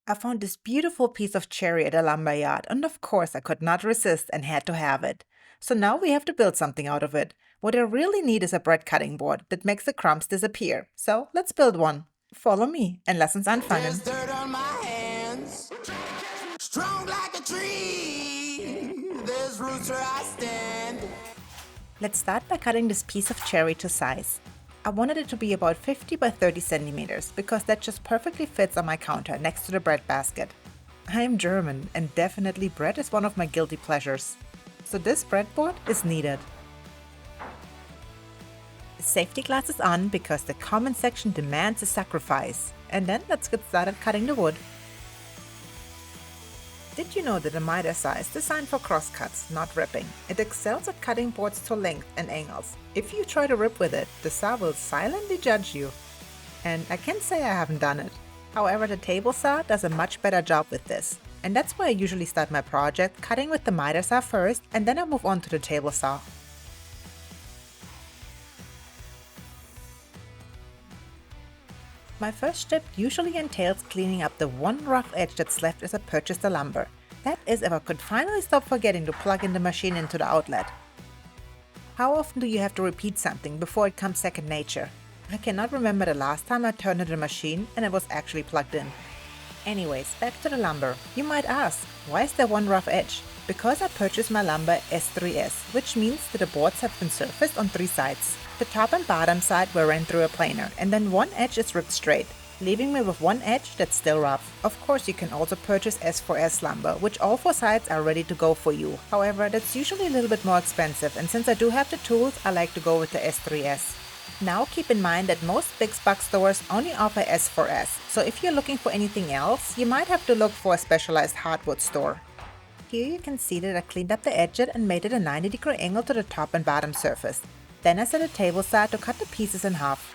I found this beautiful piece of cherry at a lumber yard, and of course I could not resist and had to have it. So now we have to build something out of it. What I really need is a bread cutting board that makes the crumbs disappear. So let's build one. Follow me, and lessons There's unfun. dirt on my hands, strong like a tree. There's roots where I stand. Let's start by cutting this piece of cherry to size. I wanted it to be about 50 by 30 centimeters because that just perfectly fits on my counter next to the bread basket. I am German and definitely bread is one of my guilty pleasures. So this breadboard is needed. Safety glasses on because the comment section demands a sacrifice. And then let's get started cutting the wood. Did you know that a miter saw is designed for crosscuts, not ripping? It excels at cutting boards to length and angles. If you try to rip with it, the saw will silently judge you. And I can't say I haven't done it. However, the table saw does a much better job with this. And that's why I usually start my project cutting with the miter saw first, and then I move on to the table saw. My first step usually entails cleaning up the one rough edge that's left as I purchase the lumber. That is if I could finally stop forgetting to plug in the machine into the outlet. How often do you have to repeat something before it comes second nature? I cannot remember the last time I turned on the machine and it was actually plugged in. Anyways, back to the lumber. You might ask, why is there one rough edge? Because I purchased my lumber S3S, which means that the boards have been surfaced on 3 sides. The top and bottom side were ran through a planer, and then one edge is ripped straight, leaving me with one edge that's still rough. Of course, you can also purchase S4S lumber, which all 4 sides are ready to go for you. However, that's usually a little bit more expensive, and since I do have the tools, I like to go with the S3S. Now keep in mind that most big box stores only offer S4S, so if you're looking for anything else, you might have to look for a specialized hardwood store. Here you can see that I cleaned up the edges and made it a 90-degree angle to the top and bottom surface. Then I set a table saw to cut the pieces in half.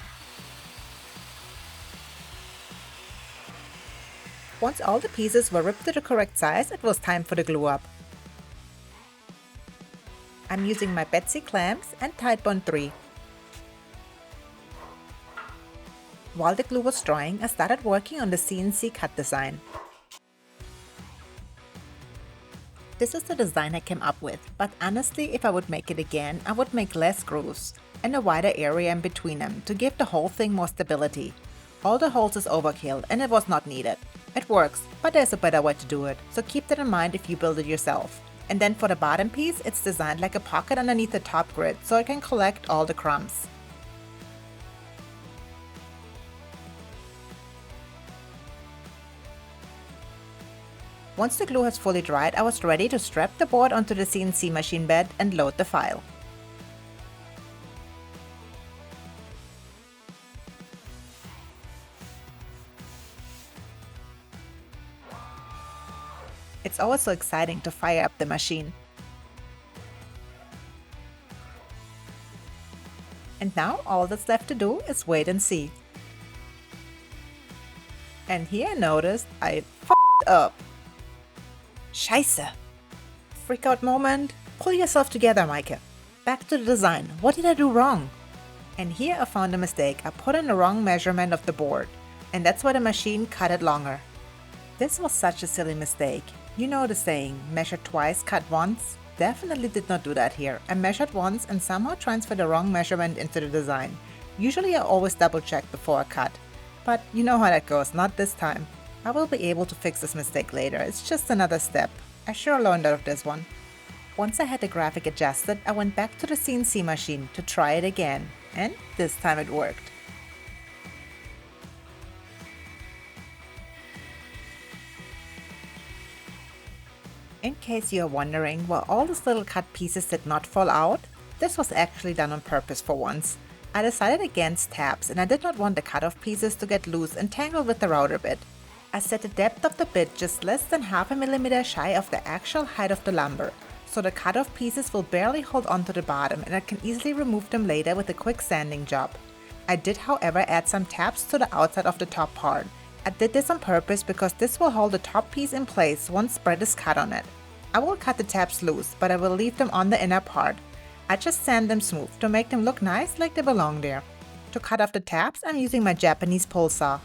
Once all the pieces were ripped to the correct size, it was time for the glue up. I'm using my Betsy clamps and Titebond 3. While the glue was drying, I started working on the CNC cut design. This is the design I came up with, but honestly, if I would make it again, I would make less grooves and a wider area in between them to give the whole thing more stability. All the holes is overkill and it was not needed. It works, but there's a better way to do it, so keep that in mind if you build it yourself. And then for the bottom piece, it's designed like a pocket underneath the top grid so it can collect all the crumbs. Once the glue has fully dried, I was ready to strap the board onto the CNC machine bed and load the file. It's always so exciting to fire up the machine. And now all that's left to do is wait and see. And here I noticed I f***ed up. Scheiße! Freak out moment. Pull yourself together, Meike. Back to the design. What did I do wrong? And here I found a mistake. I put in the wrong measurement of the board. And that's why the machine cut it longer. This was such a silly mistake. You know the saying, measure twice, cut once? Definitely did not do that here. I measured once and somehow transferred the wrong measurement into the design. Usually I always double check before I cut. But you know how that goes, not this time. I will be able to fix this mistake later, it's just another step. I sure learned out of this one. Once I had the graphic adjusted, I went back to the CNC machine to try it again, and this time it worked. In case you are wondering why all these little cut pieces did not fall out, this was actually done on purpose for once. I decided against tabs and I did not want the cut-off pieces to get loose and tangle with the router bit. I set the depth of the bit just less than half a millimeter shy of the actual height of the lumber, so the cut-off pieces will barely hold onto the bottom and I can easily remove them later with a quick sanding job. I did however add some tabs to the outside of the top part. I did this on purpose because this will hold the top piece in place once bread is cut on it. I will cut the tabs loose, but I will leave them on the inner part. I just sand them smooth to make them look nice like they belong there. To cut off the tabs, I'm using my Japanese pole saw.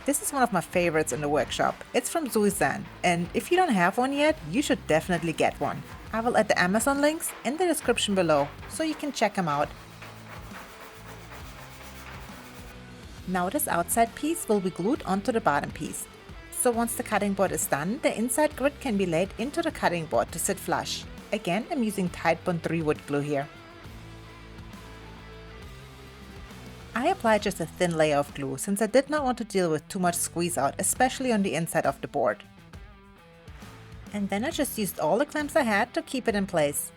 This is one of my favorites in the workshop. It's from Suizan, and if you don't have one yet, you should definitely get one. I will add the Amazon links in the description below, so you can check them out. Now this outside piece will be glued onto the bottom piece. So once the cutting board is done, the inside grid can be laid into the cutting board to sit flush. Again, I'm using Titebond 3 wood glue here. I applied just a thin layer of glue since I did not want to deal with too much squeeze out, especially on the inside of the board. And then I just used all the clamps I had to keep it in place.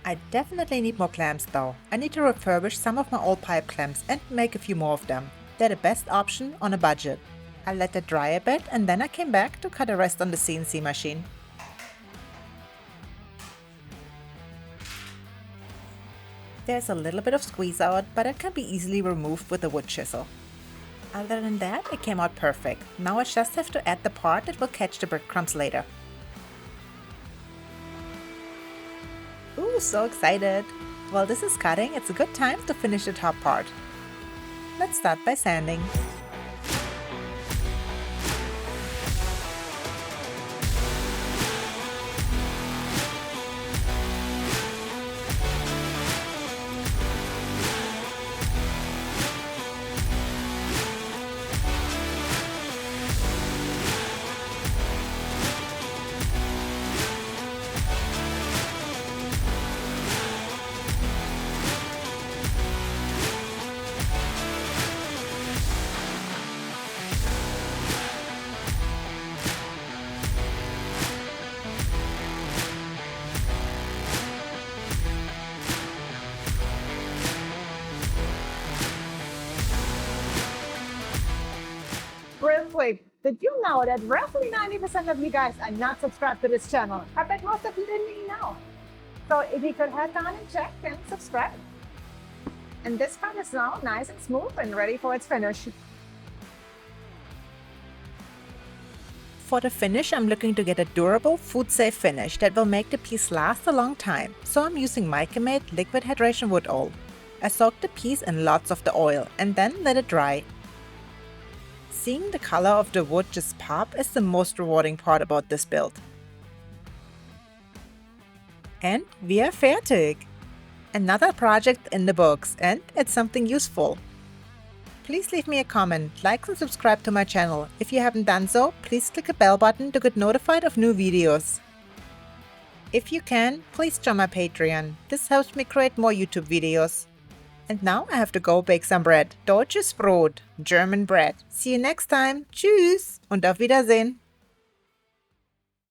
I definitely need more clamps though. I need to refurbish some of my old pipe clamps and make a few more of them. They're the best option on a budget. I let it dry a bit and then I came back to cut the rest on the CNC machine. There's a little bit of squeeze out, but it can be easily removed with a wood chisel. Other than that, it came out perfect. Now I just have to add the part that will catch the breadcrumbs later. Ooh, so excited! While this is cutting, it's a good time to finish the top part. Let's start by sanding. Real quick, did you know that roughly 90% of you guys are not subscribed to this channel? I bet most of you didn't even know. So if you could head down and check and subscribe. And this part is now nice and smooth and ready for its finish. For the finish, I'm looking to get a durable, food-safe finish that will make the piece last a long time. So I'm using MeikeMade liquid hydration wood oil. I soaked the piece in lots of the oil and then let it dry. Seeing the color of the wood just pop is the most rewarding part about this build. And we are fertig! Another project in the books, and it's something useful. Please leave me a comment, like and subscribe to my channel. If you haven't done so, please click the bell button to get notified of new videos. If you can, please join my Patreon. This helps me create more YouTube videos. And now I have to go bake some bread. Deutsches Brot, German bread. See you next time. Tschüss und auf Wiedersehen.